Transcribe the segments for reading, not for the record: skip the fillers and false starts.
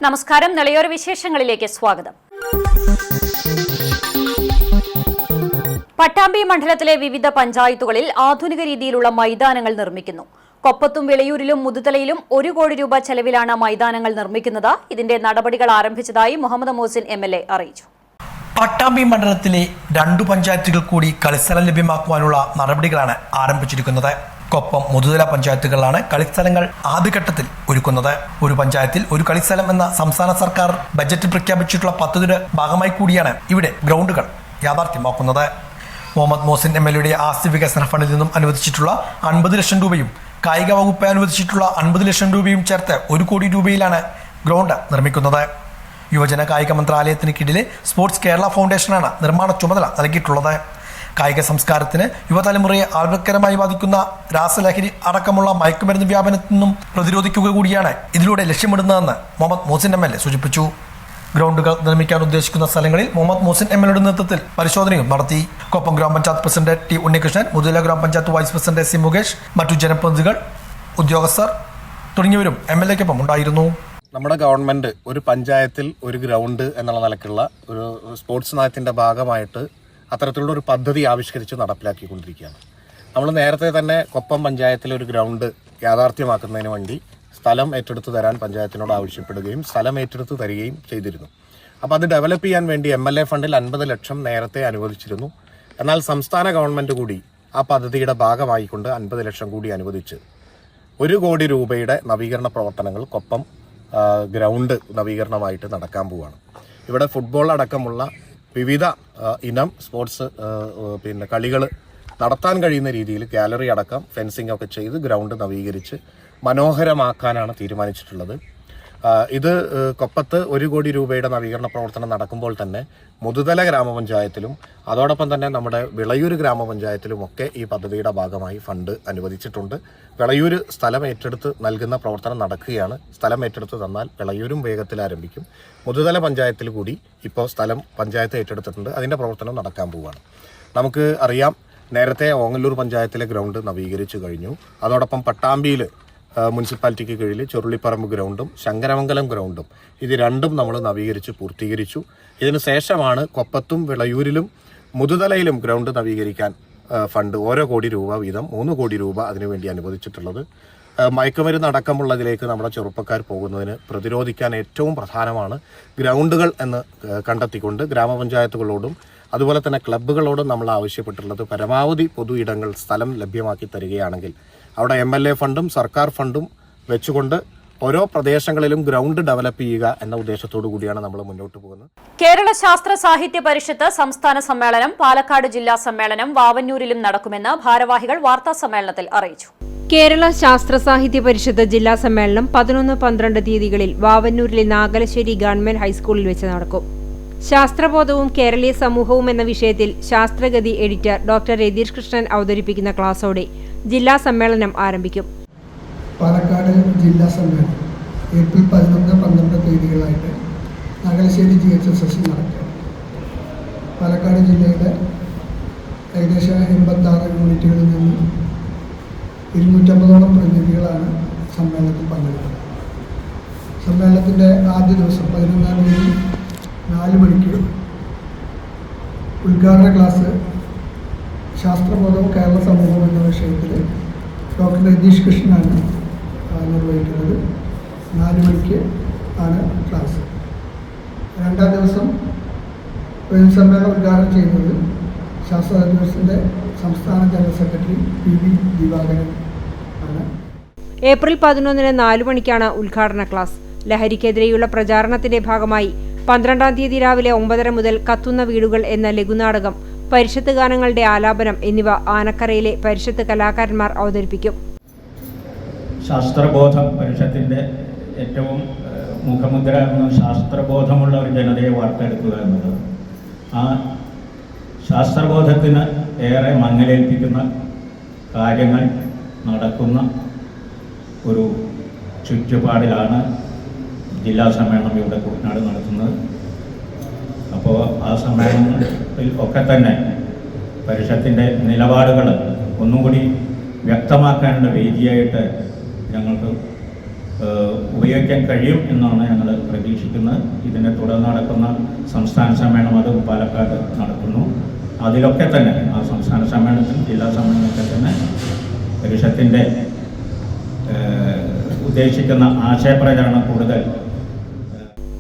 നമസ്കാരം. നിളയോര വിശേഷങ്ങളിലേക്ക് സ്വാഗതം. പട്ടാമ്പി മണ്ഡലത്തിലെ വിവിധ പഞ്ചായത്തുകളിൽ ആധുനിക രീതിയിലുള്ള മൈതാനങ്ങൾ നിർമ്മിക്കുന്നു. കൊപ്പത്തും വിളയൂരിലും മുതുതലയിലും 1 കോടി രൂപ ചെലവിലാണ് മൈതാനങ്ങൾ നിർമ്മിക്കുന്നത്. ഇതിന്റെ നടപടികൾ ആരംഭിച്ചതായി മുഹമ്മദ് മോസിൻ MLA അറിയിച്ചു. പട്ടാമ്പി മണ്ഡലത്തിലെ 2 പഞ്ചായത്തുകൾ കൂടി കളിസ്ഥലം ലഭ്യമാക്കുവാനുള്ള നടപടികളാണ് ആരംഭിച്ചിരിക്കുന്നത്. കൊപ്പം മുതുതല പഞ്ചായത്തുകളിലാണ് കളിസ്ഥലങ്ങൾ ആദ്യഘട്ടത്തിൽ ഒരുക്കുന്നത്. ഒരു പഞ്ചായത്തിൽ ഒരു കളിസ്ഥലം എന്ന സംസ്ഥാന സർക്കാർ ബജറ്റിൽ പ്രഖ്യാപിച്ചിട്ടുള്ള പദ്ധതിയുടെ ഭാഗമായി കൂടിയാണ് ഇവിടെ ഗ്രൗണ്ടുകൾ യാഥാർത്ഥ്യമാക്കുന്നത്. മുഹമ്മദ് മോസിൻ MLAയുടെ ആസ്തി വികസന ഫണ്ടിൽ നിന്നും അനുവദിച്ചിട്ടുള്ള 50 ലക്ഷം രൂപയും കായിക വകുപ്പ് അനുവദിച്ചിട്ടുള്ള 50 ലക്ഷം രൂപയും ചേർത്ത് 1 കോടി രൂപയിലാണ് ഗ്രൗണ്ട് നിർമ്മിക്കുന്നത്. യുവജന കായിക മന്ത്രാലയത്തിന് കീഴിലെ സ്പോർട്സ് കേരള ഫൗണ്ടേഷനാണ് നിർമ്മാണ ചുമതല നൽകിയിട്ടുള്ളത്. കായിക സംസ്കാരത്തിന് യുവതലമുറയെ ആരോഗ്യകരമായി ബാധിക്കുന്ന രാസലഹരി അടക്കമുള്ള മയക്കുമരുന്ന് വ്യാപനത്തിൽ നിന്നും പ്രതിരോധിക്കുക കൂടിയാണ് ഇതിലൂടെ ലക്ഷ്യമിടുന്നതെന്ന് മുഹമ്മദ് മോസിൻ MLA സൂചിപ്പിച്ചു. ഗ്രൗണ്ടുകൾ നിർമ്മിക്കാൻ ഉദ്ദേശിക്കുന്ന സ്ഥലങ്ങളിൽ മുഹമ്മദ് മോസിൻ MLAയുടെ നേതൃത്വത്തിൽ പരിശോധനയും നടത്തി. കൊപ്പം ഗ്രാമപഞ്ചായത്ത് പ്രസിഡന്റ് T ഉണ്ണികൃഷ്ണൻ, മുതുതല ഗ്രാമപഞ്ചായത്ത് വൈസ് പ്രസിഡന്റ് C മുകേഷ്, മറ്റു ജനപ്രതിനിധികൾ, ഉദ്യോഗസ്ഥർ തുടങ്ങിയവരും MLAക്കൊപ്പം ഉണ്ടായിരുന്നു. നമ്മുടെ ഗവൺമെന്റ് ഒരു പഞ്ചായത്തിൽ ഒരു ഗ്രൗണ്ട് എന്നുള്ള നിലക്കുള്ള ഒരു സ്പോർട്സ് നയത്തിന്റെ ഭാഗമായിട്ട് അത്തരത്തിലുള്ള ഒരു പദ്ധതി ആവിഷ്കരിച്ച് നടപ്പിലാക്കിക്കൊണ്ടിരിക്കുകയാണ്. നമ്മൾ നേരത്തെ തന്നെ കൊപ്പം പഞ്ചായത്തിൽ ഒരു ഗ്രൗണ്ട് യാഥാർത്ഥ്യമാക്കുന്നതിന് വേണ്ടി സ്ഥലം ഏറ്റെടുത്ത് തരാൻ പഞ്ചായത്തിനോട് ആവശ്യപ്പെടുകയും സ്ഥലം ഏറ്റെടുത്ത് തരികയും ചെയ്തിരുന്നു. അപ്പോൾ അത് ഡെവലപ്പ് ചെയ്യാൻ വേണ്ടി MLA ഫണ്ടിൽ 50 ലക്ഷം നേരത്തെ അനുവദിച്ചിരുന്നു. എന്നാൽ സംസ്ഥാന ഗവൺമെന്റ് കൂടി ആ പദ്ധതിയുടെ ഭാഗമായിക്കൊണ്ട് 50 ലക്ഷം കൂടി അനുവദിച്ച് 1 കോടി രൂപയുടെ നവീകരണ പ്രവർത്തനങ്ങൾ കൊപ്പം ഗ്രൗണ്ട് നവീകരണമായിട്ട് നടക്കാൻ പോവുകയാണ്. ഇവിടെ ഫുട്ബോൾ അടക്കമുള്ള വിവിധ ഇനം സ്പോർട്സ് കളികൾ നടത്താൻ കഴിയുന്ന രീതിയിൽ ഗാലറി അടക്കം ഫെൻസിംഗ് ഒക്കെ ചെയ്ത് ഗ്രൗണ്ട് നവീകരിച്ച് മനോഹരമാക്കാനാണ് തീരുമാനിച്ചിട്ടുള്ളത്. ഇത് കൊപ്പത്ത് 1 കോടി രൂപയുടെ നവീകരണ പ്രവർത്തനം നടക്കുമ്പോൾ തന്നെ മുതുതല ഗ്രാമപഞ്ചായത്തിലും അതോടൊപ്പം തന്നെ നമ്മുടെ വിളയൂർ ഗ്രാമപഞ്ചായത്തിലും ഒക്കെ ഈ പദ്ധതിയുടെ ഭാഗമായി ഫണ്ട് അനുവദിച്ചിട്ടുണ്ട്. വിളയൂർ സ്ഥലം ഏറ്റെടുത്ത് നൽകുന്ന പ്രവർത്തനം നടക്കുകയാണ്. സ്ഥലം ഏറ്റെടുത്ത് തന്നാൽ വിളയൂരും വേഗത്തിൽ ആരംഭിക്കും. മുതുതല പഞ്ചായത്തിൽ കൂടി ഇപ്പോൾ സ്ഥലം പഞ്ചായത്ത് ഏറ്റെടുത്തിട്ടുണ്ട്. അതിൻ്റെ പ്രവർത്തനം നടക്കാൻ പോവുകയാണ്. നമുക്ക് അറിയാം, നേരത്തെ ഓങ്ങല്ലൂർ പഞ്ചായത്തിലെ ഗ്രൗണ്ട് നവീകരിച്ചു കഴിഞ്ഞു. അതോടൊപ്പം പട്ടാമ്പിയിൽ മുനിസിപ്പാലിറ്റിക്ക് കീഴിൽ ചുരുളിപ്പറമ്പ് ഗ്രൗണ്ടും ശങ്കരമംഗലം ഗ്രൗണ്ടും ഇത് രണ്ടും നമ്മൾ നവീകരിച്ച് പൂർത്തീകരിച്ചു. ഇതിനു ശേഷമാണ് കൊപ്പത്തും വിളയൂരിലും മുതുതലയിലും ഗ്രൗണ്ട് നവീകരിക്കാൻ ഫണ്ട് 1 കോടി രൂപ വീതം 3 കോടി രൂപ അതിനുവേണ്ടി അനുവദിച്ചിട്ടുള്ളത്. മയക്കുമരുന്ന് അടക്കമുള്ളതിലേക്ക് നമ്മുടെ ചെറുപ്പക്കാർ പോകുന്നതിന് പ്രതിരോധിക്കാൻ ഏറ്റവും പ്രധാനമാണ് ഗ്രൗണ്ടുകൾ എന്ന് കണ്ടെത്തിക്കൊണ്ട് ഗ്രാമപഞ്ചായത്തുകളോടും അതുപോലെ തന്നെ ക്ലബ്ബുകളോടും നമ്മൾ ആവശ്യപ്പെട്ടിട്ടുള്ളത് പരമാവധി പൊതു ഇടങ്ങൾ സ്ഥലം ലഭ്യമാക്കി തരികയാണെങ്കിൽ അവിടെ MLA ഫണ്ടും സർക്കാർ ഫണ്ടും വെച്ചുകൊണ്ട് ഓരോ പ്രദേശങ്ങളിലും ഗ്രൗണ്ട് ഡെവലപ്പ് ചെയ്യുക എന്ന ഉദ്ദേശത്തോടു കൂടിയാണ് നമ്മൾ മുന്നോട്ട് പോകുന്നത്. കേരള ശാസ്ത്ര സാഹിത്യ പരിഷത്ത് സംസ്ഥാന സമ്മേളനം, പാലക്കാട് ജില്ലാ സമ്മേളനം വാവന്നൂരിലും നടക്കുമെന്ന് ഭാരവാഹികൾ വാർത്താ സമ്മേളനത്തിൽ അറിയിച്ചു. കേരള ശാസ്ത്ര സാഹിത്യ പരിഷത്ത് ജില്ലാ സമ്മേളനം 11-12 തീയതികളിൽ വാവന്നൂരിലെ നാഗലശ്ശേരി ഗവൺമെന്റ് ഹൈസ്കൂളിൽ വെച്ച് നടക്കും. ശാസ്ത്രബോധവും കേരളീയ സമൂഹവും എന്ന വിഷയത്തിൽ ശാസ്ത്രഗതി എഡിറ്റർ ഡോക്ടർ രതീഷ് കൃഷ്ണൻ അവതരിപ്പിക്കുന്ന ക്ലാസോടെ ജില്ലാ സമ്മേളനം ആരംഭിക്കും. പാലക്കാട് ജില്ലാ സമ്മേളനം ഏപ്രിൽ 11-12 തീയതികളായിട്ട് നാഗലശ്ശേരി GHSS നടക്കും. പാലക്കാട് ജില്ലയുടെ ഏകദേശം 86 യൂണിറ്റുകളിൽ നിന്ന് 250ഓളം പ്രതിനിധികളാണ് സമ്മേളനത്തിൽ പങ്കെടുക്കുന്നത്. സമ്മേളനത്തിൻ്റെ ആദ്യ ദിവസം 11-ാം തീയതി 4 മണിക്ക് ഉദ്ഘാടന ക്ലാസ് ശാസ്ത്രബോധവും കേരള സമൂഹവും എന്ന വിഷയത്തിൽ ഡോക്ടർ രതീഷ് കൃഷ്ണനാണ് നിർവഹിക്കുന്നത്. 4 മണിക്ക് ആണ് ക്ലാസ്. 2ാം ദിവസം സമ്മേളനം ഉദ്ഘാടനം ചെയ്യുന്നത് ശാസ്ത്ര ദിവസത്തിൻ്റെ സംസ്ഥാന ജനറൽ സെക്രട്ടറി PV ദിവാകരൻ ആണ്. ഏപ്രിൽ 11-ന് 4 മണിക്കാണ് ഉദ്ഘാടന ക്ലാസ്. ലഹരിക്കെതിരെയുള്ള പ്രചാരണത്തിന്റെ ഭാഗമായി 12-ാം തീയതി രാവിലെ 9:30 മുതൽ കത്തുന്ന വീടുകൾ എന്ന ലഘുനാടകം, പരിഷത്ത് ഗാനങ്ങളുടെ ആലാപനം എന്നിവ ആനക്കരയിലെ പരിഷത്ത് കലാകാരന്മാർ അവതരിപ്പിക്കും. ശാസ്ത്രബോധ പരിഷത്തിന്റെ ഏറ്റവും മുഖമുദ്ര എന്ന ശാസ്ത്രബോധമുള്ള ഒരു ജനതയെ വാർത്തെടുക്കുക എന്നുള്ളത്. ആ ശാസ്ത്രബോധത്തിന് ഏറെ മങ്ങലേൽപ്പിക്കുന്ന കാര്യങ്ങൾ നടക്കുന്ന ഒരു ചുറ്റുപാടിലാണ് ജില്ലാ സമ്മേളനം ഇവിടെ കുട്ടനാട് നടത്തുന്നത്. അപ്പോൾ ആ സമ്മേളനത്തിൽ ഒക്കെ തന്നെ പരിഷത്തിൻ്റെ നിലപാടുകൾ ഒന്നും കൂടി വ്യക്തമാക്കാനുള്ള വേദിയായിട്ട് ഞങ്ങൾക്ക് ഉപയോഗിക്കാൻ കഴിയും എന്നാണ് ഞങ്ങൾ പ്രതീക്ഷിക്കുന്നത്. ഇതിനെ തുടർന്ന് നടക്കുന്ന സംസ്ഥാന സമ്മേളനം അതും പാലക്കാട് നടക്കുന്നു. അതിലൊക്കെ തന്നെ ആ സംസ്ഥാന സമ്മേളനത്തിൽ ജില്ലാ സമ്മേളനമൊക്കെ തന്നെ പരിഷത്തിൻ്റെ ഉദ്ദേശിക്കുന്ന ആശയപ്രചാരണം കൂടുതൽ.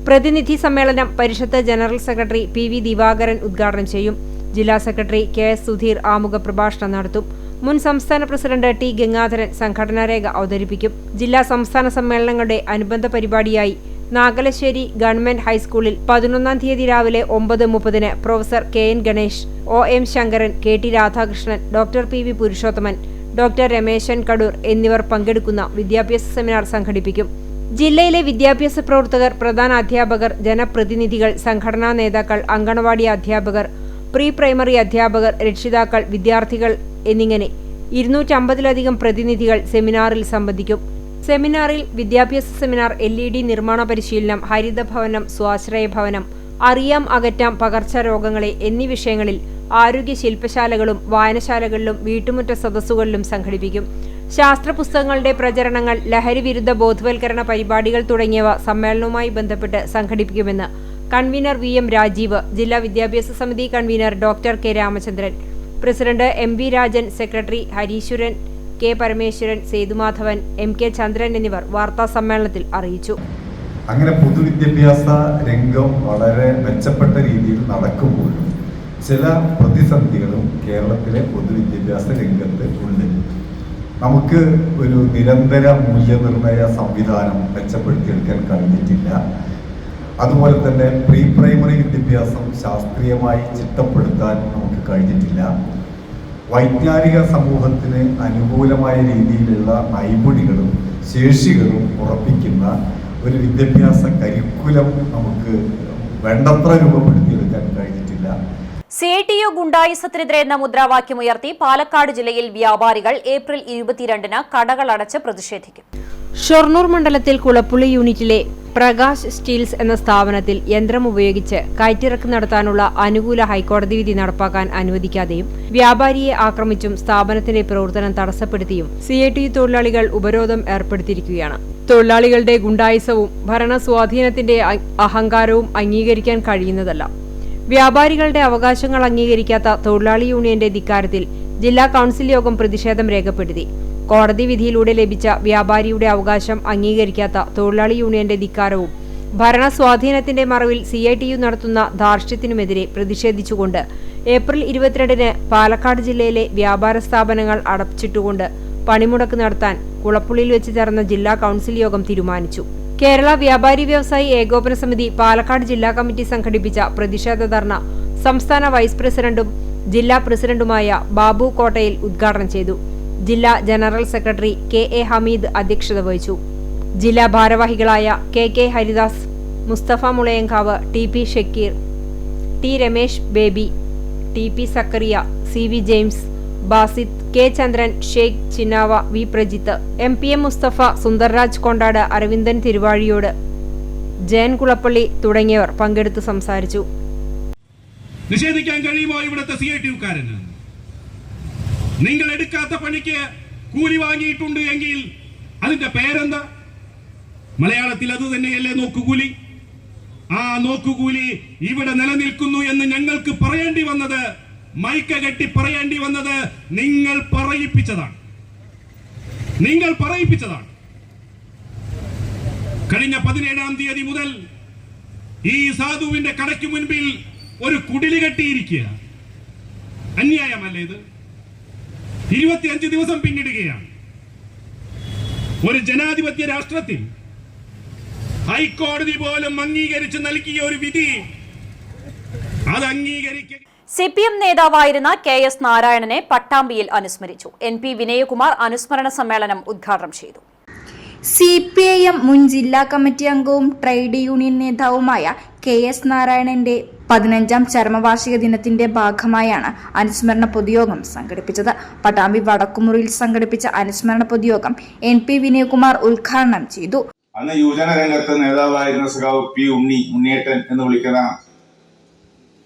പ്രതിനിധി സമ്മേളനം പരിഷത്ത് ജനറൽ സെക്രട്ടറി PV ദിവാകരൻ ഉദ്ഘാടനം ചെയ്യും. ജില്ലാ സെക്രട്ടറി KS സുധീർ ആമുഖ പ്രഭാഷണം നടത്തും. മുൻ സംസ്ഥാന പ്രസിഡന്റ് T ഗംഗാധരൻ സംഘടനാരേഖ അവതരിപ്പിക്കും. ജില്ലാ സംസ്ഥാന സമ്മേളനങ്ങളുടെ അനുബന്ധ പരിപാടിയായി നാഗലശ്ശേരി ഗവൺമെന്റ് ഹൈസ്കൂളിൽ 11-ാം തീയതി രാവിലെ 9:30 professor KN Ganesh, OM Sankaran, KT Radhakrishnan, doctor PV Purushothaman, doctor Rameshan Kadur എന്നിവർ പങ്കെടുക്കുന്ന വിദ്യാഭ്യാസ സെമിനാർ സംഘടിപ്പിക്കും. ജില്ലയിലെ വിദ്യാഭ്യാസ പ്രവർത്തകർ, പ്രധാന അധ്യാപകർ, ജനപ്രതിനിധികൾ, സംഘടനാ നേതാക്കൾ, അങ്കണവാടി അധ്യാപകർ, പ്രീ പ്രൈമറി അധ്യാപകർ, രക്ഷിതാക്കൾ, വിദ്യാർത്ഥികൾ എന്നിങ്ങനെ 250-ലധികം പ്രതിനിധികൾ സെമിനാറിൽ സംബന്ധിക്കും. സെമിനാറിൽ വിദ്യാഭ്യാസ സെമിനാർ, LED നിർമ്മാണ പരിശീലനം, ഹരിതഭവനം, സ്വാശ്രയ ഭവനം, അറിയാം അകറ്റാം പകർച്ചരോഗങ്ങളെ എന്നീ വിഷയങ്ങളിൽ ആരോഗ്യ ശില്പശാലകളും വായനശാലകളിലും വീട്ടുമുറ്റ സദസ്സുകളിലും സംഘടിപ്പിക്കും. ശാസ്ത്ര പുസ്തകങ്ങളുടെ പ്രചരണങ്ങൾ, ലഹരി വിരുദ്ധ ബോധവൽക്കരണ പരിപാടികൾ തുടങ്ങിയവ സമ്മേളനവുമായി ബന്ധപ്പെട്ട് സംഘടിപ്പിക്കുമെന്ന് കൺവീനർ VM രാജീവ്, ജില്ലാ വിദ്യാഭ്യാസ സമിതി convener doctor K Ramachandran, president MV Rajan, secretary Hareeshwaran, K Parameswaran, Sethumadhavan, MK Chandran എന്നിവർ വാർത്താ സമ്മേളനത്തിൽ അറിയിച്ചു. അങ്ങനെ പൊതുവിദ്യാഭ്യാസ രംഗം വളരെ മെച്ചപ്പെട്ട രീതിയിൽ നടക്കുമ്പോഴും ചില പ്രതിസന്ധികളും കേരളത്തിലെ പൊതുവിദ്യാഭ്യാസ രംഗത്ത് ഉണ്ട്. നമുക്ക് ഒരു നിരന്തര മൂല്യനിർണ്ണയ സംവിധാനം മെച്ചപ്പെടുത്തിയെടുക്കാൻ കഴിഞ്ഞിട്ടില്ല. അതുപോലെ തന്നെ പ്രീ പ്രൈമറി വിദ്യാഭ്യാസം ശാസ്ത്രീയമായി ചിട്ടപ്പെടുത്താൻ നമുക്ക് കഴിഞ്ഞിട്ടില്ല. വൈജ്ഞാനിക സമൂഹത്തിന് അനുകൂലമായ രീതിയിലുള്ള നൈപുണികളും ശേഷികളും ഉറപ്പിക്കുന്ന ഒരു വിദ്യാഭ്യാസ കരിക്കുലം നമുക്ക് വേണ്ടത്ര രൂപപ്പെടുത്തിയെടുക്കാൻ കഴിഞ്ഞിട്ടില്ല. CITU ഗുണ്ടായിസത്തിനെതിരെ എന്ന മുദ്രാവാക്യമുയർത്തി പാലക്കാട് ജില്ലയിൽ വ്യാപാരികൾ ഏപ്രിൽ 22-ന് കടകൾ അടച്ച് പ്രതിഷേധിക്കും. ഷൊർണൂർ മണ്ഡലത്തിൽ കുളപ്പുള്ളി യൂണിറ്റിലെ പ്രകാശ് സ്റ്റീൽസ് എന്ന സ്ഥാപനത്തിൽ യന്ത്രം ഉപയോഗിച്ച് കയറ്റിറക്ക് നടത്താനുള്ള അനുകൂല ഹൈക്കോടതി വിധി നടപ്പാക്കാൻ അനുവദിക്കാതെയും വ്യാപാരിയെ ആക്രമിച്ചും സ്ഥാപനത്തിന്റെ പ്രവർത്തനം തടസ്സപ്പെടുത്തിയും CITU തൊഴിലാളികൾ ഉപരോധം ഏർപ്പെടുത്തിയിരിക്കുകയാണ്. തൊഴിലാളികളുടെ ഗുണ്ടായിസവും ഭരണസ്വാധീനത്തിന്റെ അഹങ്കാരവും അംഗീകരിക്കാൻ കഴിയുന്നതല്ല. വ്യാപാരികളുടെ അവകാശങ്ങൾ അംഗീകരിക്കാത്ത തൊഴിലാളി യൂണിയന്റെ ധിക്കാരത്തിൽ ജില്ലാ കൌൺസിൽ യോഗം പ്രതിഷേധം രേഖപ്പെടുത്തി. കോടതി വിധിയിലൂടെ ലഭിച്ച വ്യാപാരിയുടെ അവകാശം അംഗീകരിക്കാത്ത തൊഴിലാളി യൂണിയന്റെ ധിക്കാരവും ഭരണസ്വാധീനത്തിന്റെ മറവിൽ CITU നടത്തുന്ന ധാർഷ്ട്യത്തിനുമെതിരെ പ്രതിഷേധിച്ചുകൊണ്ട് ഏപ്രിൽ 22-ന് പാലക്കാട് ജില്ലയിലെ വ്യാപാര സ്ഥാപനങ്ങൾ അടച്ചിട്ടുകൊണ്ട് പണിമുടക്ക് നടത്താൻ കുളപ്പുള്ളിയിൽ വെച്ച് ചേർന്ന ജില്ലാ കൌൺസിൽ യോഗം തീരുമാനിച്ചു. കേരള വ്യാപാരി വ്യവസായി ഏകോപന സമിതി പാലക്കാട് ജില്ലാ കമ്മിറ്റി സംഘടിപ്പിച്ച പ്രതിഷേധ ധർണ സംസ്ഥാന വൈസ് പ്രസിഡന്റും ജില്ലാ പ്രസിഡന്റുമായ ബാബു കോട്ടയിൽ ഉദ്ഘാടനം ചെയ്തു. ജില്ലാ ജനറൽ സെക്രട്ടറി KA ഹമീദ് അധ്യക്ഷത വഹിച്ചു. ജില്ലാ ഭാരവാഹികളായ KK Haridas, Mustafa Mulayankavu, TP Shakeer, T Ramesh Baby, TP Sakkariya, CV James, Basith, K Chandran, Sheikh Chinnava, V Prajith, MPM Mustafa, Sundarraj Kondad, Aravindan Thiruvazhiyode, Jayan Kulappully തുടങ്ങിയവർ പങ്കെടുത്ത് സംസാരിച്ചു. നിഷേധിക്കാൻ കഴിയുമോ ഇവിടുത്തെ CITU-കാരന്? നിങ്ങൾ എടുക്കാത്ത പണിക്ക് കൂലി വാങ്ങിയിട്ടുണ്ട് എങ്കിൽ അതിന്റെ പേരെന്താ? മലയാളത്തിൽ അത് തന്നെയല്ലേ നോക്കുകൂലി? ആ നോക്കുകൂലി ഇവിടെ നിലനിൽക്കുന്നു എന്ന് ഞങ്ങൾക്ക് പറയേണ്ടി വന്നത്, മൈക്ക് കെട്ടി പറയേണ്ടി വന്നത് നിങ്ങൾ പറയിപ്പിച്ചതാണ്. കഴിഞ്ഞ 17-ാം തീയതി മുതൽ ഈ സാധുവിന്റെ കടയ്ക്ക് മുൻപിൽ ഒരു കുടില് കെട്ടിയിരിക്കുക. അന്യായമല്ലേ ഇത്? 25 ദിവസം പിന്നിടുകയാണ്. ഒരു ജനാധിപത്യ രാഷ്ട്രത്തിൽ ഹൈക്കോടതി പോലും അംഗീകരിച്ച് നൽകിയ ഒരു വിധി അത് അംഗീകരിക്കുക. CPM നേതാവായിരുന്ന KS നാരായണനെ പട്ടാമ്പിയിൽ അനുസ്മരിച്ചു. NP വിനയകുമാർ അനുസ്മരണ സമ്മേളനം ഉദ്ഘാടനം ചെയ്തു. CPIM മുൻ ജില്ലാ കമ്മിറ്റി അംഗവും ട്രേഡ് യൂണിയൻ നേതാവുമായ KS നാരായണന്റെ 15ാം ചരമവാർഷിക ദിനത്തിന്റെ ഭാഗമായാണ് അനുസ്മരണ പൊതുയോഗം സംഘടിപ്പിച്ചത്. പട്ടാമ്പി വടക്കുമുറിയിൽ സംഘടിപ്പിച്ച അനുസ്മരണ പൊതുയോഗം NP വിനയകുമാർ ഉദ്ഘാടനം ചെയ്തു. അന്ന് യുവജന രംഗത്ത് നേതാവായിരുന്ന സഖാവ് P ഉണ്ണിയേട്ടൻ എന്ന് വിളിക്കുന്ന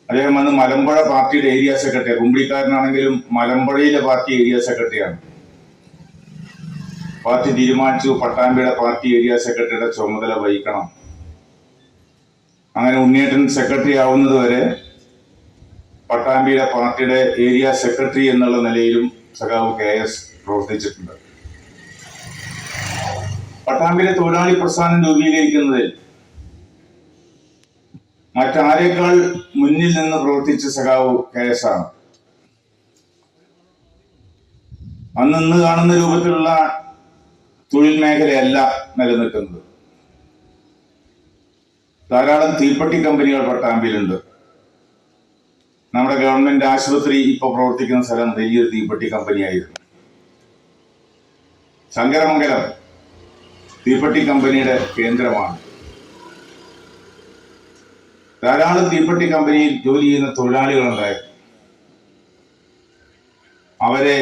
അദ്ദേഹം അന്ന് മലമ്പുഴ പാർട്ടിയുടെ ഏരിയ സെക്രട്ടറി, കുമ്പിളിക്കാരനാണെങ്കിലും മലമ്പുഴയിലെ പാർട്ടി ഏരിയ സെക്രട്ടറിയാണ്. പാർട്ടി തീരുമാനിച്ചു പട്ടാമ്പിയുടെ പാർട്ടി ഏരിയ സെക്രട്ടറിയുടെ ചുമതല വഹിക്കണം. അങ്ങനെ ഉണ്ണിയേട്ടൻ സെക്രട്ടറി ആവുന്നത് വരെ പട്ടാമ്പിയുടെ പാർട്ടിയുടെ ഏരിയ സെക്രട്ടറി എന്നുള്ള നിലയിലും സഖാവ് KS പ്രവർത്തിച്ചിട്ടുണ്ട്. പട്ടാമ്പിയിലെ തൊഴിലാളി പ്രസ്ഥാനം രൂപീകരിക്കുന്നതിൽ മറ്റാരേക്കാൾ മുന്നിൽ നിന്ന് പ്രവർത്തിച്ച സഖാവ് KS ആണ്. അന്ന് ഇന്ന് കാണുന്ന രൂപത്തിലുള്ള തൊഴിൽ മേഖലയല്ല നിലനിൽക്കുന്നത്. ധാരാളം തീപ്പെട്ടി കമ്പനികൾ പട്ടാമ്പിയിലുണ്ട്. നമ്മുടെ ഗവൺമെന്റ് ആശുപത്രി ഇപ്പോൾ പ്രവർത്തിക്കുന്ന സ്ഥലം വലിയൊരു തീപ്പെട്ടി കമ്പനിയായിരുന്നു. ശങ്കരമംഗലം തീപ്പെട്ടി കമ്പനിയുടെ കേന്ദ്രമാണ്. ധാരാളം തീപ്പെട്ടി കമ്പനിയിൽ ജോലി ചെയ്യുന്ന തൊഴിലാളികളുണ്ടായിരുന്നു. അവരെ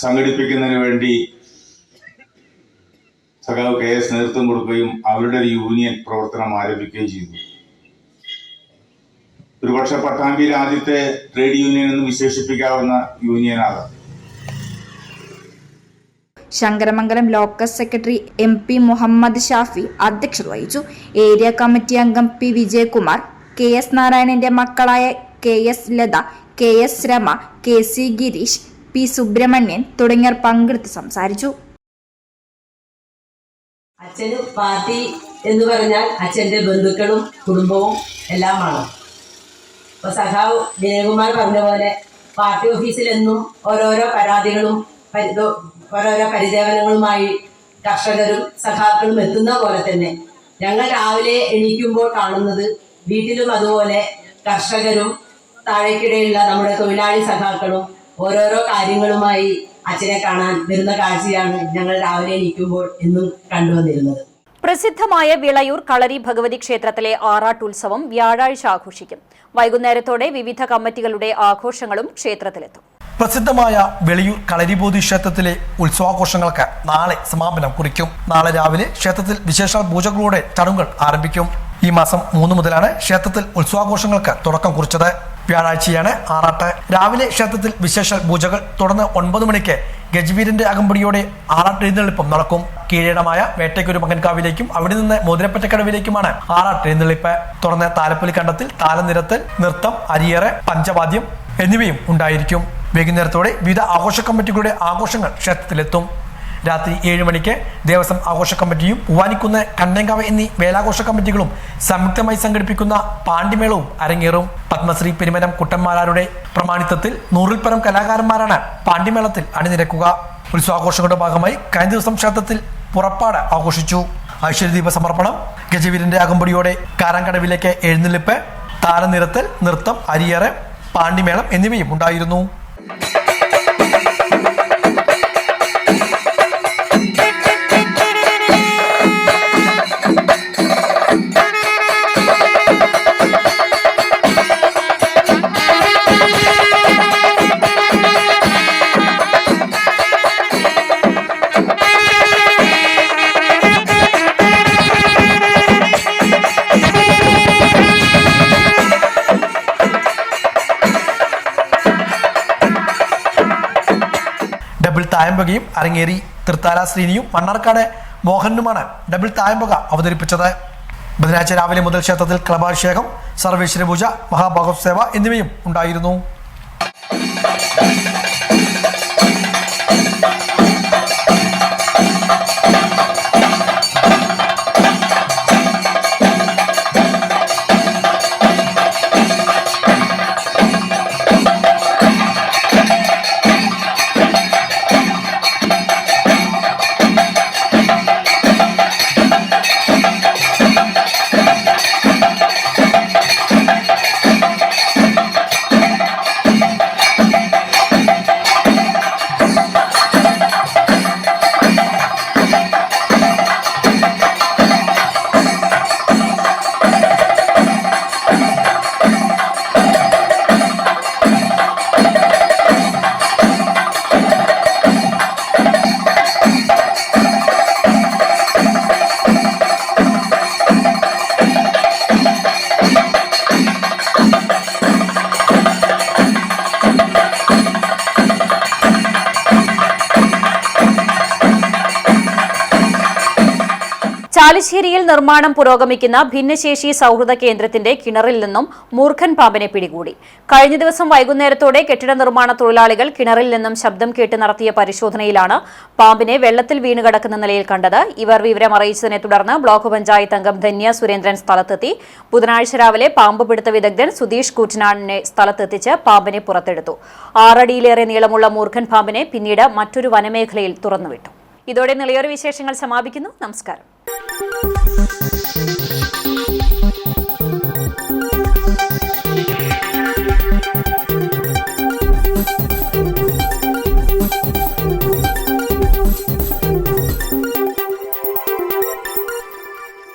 സംഘടിപ്പിക്കുന്നതിന് വേണ്ടി സഖാവ് KS നേതൃത്വം കൊടുക്കുകയും അവരുടെ ഒരു യൂണിയൻ പ്രവർത്തനം ആരംഭിക്കുകയും ചെയ്തു. ഒരുപക്ഷെ പട്ടാമ്പിയിലെ ആദ്യത്തെ ട്രേഡ് യൂണിയൻ എന്ന് വിശേഷിപ്പിക്കാവുന്ന യൂണിയനാണ്. Sankaramangalam local secretary MP Muhammad Shafi അധ്യക്ഷത വഹിച്ചു. ഏരിയ കമ്മിറ്റി അംഗം P വിജയകുമാർ, KS നാരായണന്റെ മക്കളായ KS Latha, KS Rama, KC Girish, P Subramanian തുടങ്ങിയവർ പങ്കെടുത്ത് സംസാരിച്ചു. അച്ഛന് പാർട്ടി എന്ന് പറഞ്ഞാൽ അച്ഛൻ്റെ ബന്ധുക്കളും കുടുംബവും എല്ലാമാണ്. ഇപ്പോൾ സഖാവ് വിനയകുമാർ പറഞ്ഞ പോലെ പാർട്ടി ഓഫീസിൽ എന്നും ഓരോരോ പരാതികളും ഓരോരോ പരിദേവനങ്ങളുമായി കർഷകരും സഖാക്കളും എത്തുന്ന പോലെ തന്നെ ഞങ്ങൾ രാവിലെ എണീക്കുമ്പോൾ കാണുന്നത് വീട്ടിലും അതുപോലെ കർഷകരും താഴേക്കിടയിലുള്ള നമ്മുടെ തൊഴിലാളി സഖാക്കളും ഓരോരോ കാര്യങ്ങളുമായി അച്ഛനെ കാണാൻ വരുന്ന കാഴ്ചയാണ് ഞങ്ങൾ രാവിലെ എണീക്കുമ്പോൾ എന്നും കണ്ടുവന്നിരുന്നത്. പ്രസിദ്ധമായ വിളയൂർ കളരി ഭഗവതി ക്ഷേത്രത്തിലെ ആറാട്ടുത്സവം വ്യാഴാഴ്ച ആഘോഷിക്കും. വൈകുന്നേരത്തോടെ വിവിധ കമ്മിറ്റികളുടെ ആഘോഷങ്ങളും ക്ഷേത്രത്തിലെത്തും. പ്രസിദ്ധമായ വെളിയൂർ കളരിബോധി ക്ഷേത്രത്തിലെ ഉത്സവാഘോഷങ്ങൾക്ക് നാളെ സമാപനം കുറിക്കും. നാളെ രാവിലെ ക്ഷേത്രത്തിൽ വിശേഷ പൂജകളോടെ ചടങ്ങുകൾ ആരംഭിക്കും. ഈ മാസം 3 മുതലാണ് ക്ഷേത്രത്തിൽ ഉത്സവാഘോഷങ്ങൾക്ക് തുടക്കം കുറിച്ചത്. വ്യാഴാഴ്ചയാണ് ആറാട്ട്. രാവിലെ ക്ഷേത്രത്തിൽ വിശേഷ പൂജകൾ, തുടർന്ന് 9 മണിക്ക് ഗജവീരന്റെ അകമ്പടിയോടെ ആറാട്ട് എഴുന്നള്ളിപ്പും നടക്കും. കീഴടമായ വേട്ടയ്ക്കൊരു മകൻകാവിലേക്കും അവിടെ നിന്ന് മോതിരപ്പറ്റക്കടവിലേക്കുമാണ് ആറാട്ട് എഴുന്നള്ളിപ്പ്. തുടർന്ന് താലപ്പൊലി കണ്ടത്തിൽ താലനിരത്തൽ, നൃത്തം, അരിയേറ്, പഞ്ചവാദ്യം എന്നിവയും ഉണ്ടായിരിക്കും. വൈകുന്നേരത്തോടെ വിവിധ ആഘോഷ കമ്മിറ്റികളുടെ ആഘോഷങ്ങൾ ക്ഷേത്രത്തിലെത്തും. രാത്രി 7 മണിക്ക് ദേവസ്വം ആഘോഷ കമ്മിറ്റിയും പൂവാനിക്കുന്ന്, കണ്ണേങ്കാവ് എന്നീ വേലാഘോഷ കമ്മിറ്റികളും സംയുക്തമായി സംഘടിപ്പിക്കുന്ന പാണ്ടിമേളവും അരങ്ങേറും. പത്മശ്രീ പെരുമനം കുട്ടന്മാരാരുടെ പ്രമാണിത്വത്തിൽ 100-ൽ പരം കലാകാരന്മാരാണ് പാണ്ടിമേളത്തിൽ അണിനിരക്കുക. ഉത്സവാഘോഷങ്ങളുടെ ഭാഗമായി കഴിഞ്ഞ ദിവസം ക്ഷേത്രത്തിൽ പുറപ്പാട് ആഘോഷിച്ചു. ഐശ്വര്യദീപ സമർപ്പണം, ഗജവീരന്റെ അകമ്പടിയോടെ കാരാങ്കടവിലേക്ക് എഴുന്നള്ളിപ്പ്, താലനിരത്തൽ, നൃത്തം, അരിയേറ്, പാണ്ടിമേളം എന്നിവയും ഉണ്ടായിരുന്നു. ഡബിൾ തായമ്പകയും അരങ്ങേറി. തൃത്താല ശ്രീനിയും മണ്ണാർക്കാട് മോഹനുമാണ് ഡബിൾ തായമ്പക അവതരിപ്പിച്ചത്. ബുധനാഴ്ച രാവിലെ മുതൽ ക്ഷേത്രത്തിൽ കളഭാഭിഷേകം, സർവേശ്വര പൂജ, മഹാഭാഗവത് സേവ എന്നിവയും ഉണ്ടായിരുന്നു. പാമ്പാടിയിൽ നിർമ്മാണം പുരോഗമിക്കുന്ന ഭിന്നശേഷി സൗഹൃദ കേന്ദ്രത്തിന്റെ കിണറിൽ നിന്നും മൂർഖൻ പാമ്പിനെ പിടികൂടി. കഴിഞ്ഞ ദിവസം വൈകുന്നേരത്തോടെ കെട്ടിട നിർമ്മാണ തൊഴിലാളികൾ കിണറിൽ നിന്നും ശബ്ദം കേട്ട് നടത്തിയ പരിശോധനയിലാണ് പാമ്പിനെ വെള്ളത്തിൽ വീണുകിടക്കുന്ന നിലയിൽ കണ്ടത്. ഇവർ വിവരം അറിയിച്ചതിനെ തുടർന്ന് ബ്ലോക്ക് പഞ്ചായത്ത് അംഗം ധന്യ സുരേന്ദ്രൻ സ്ഥലത്തെത്തി. ബുധനാഴ്ച രാവിലെ പാമ്പ് പിടുത്ത വിദഗ്ധൻ സുധീഷ് കൂറ്റനാടിനെ സ്ഥലത്തെത്തിച്ച് പാമ്പിനെ പുറത്തെടുത്തു. 6 അടിയിലേറെ നീളമുള്ള മൂർഖൻ പാമ്പിനെ പിന്നീട് മറ്റൊരു വനമേഖലയിൽ തുറന്നുവിട്ടു. ഇതോടെ നിളയൊരു വിശേഷങ്ങൾ സമാപിക്കുന്നു. നമസ്കാരം.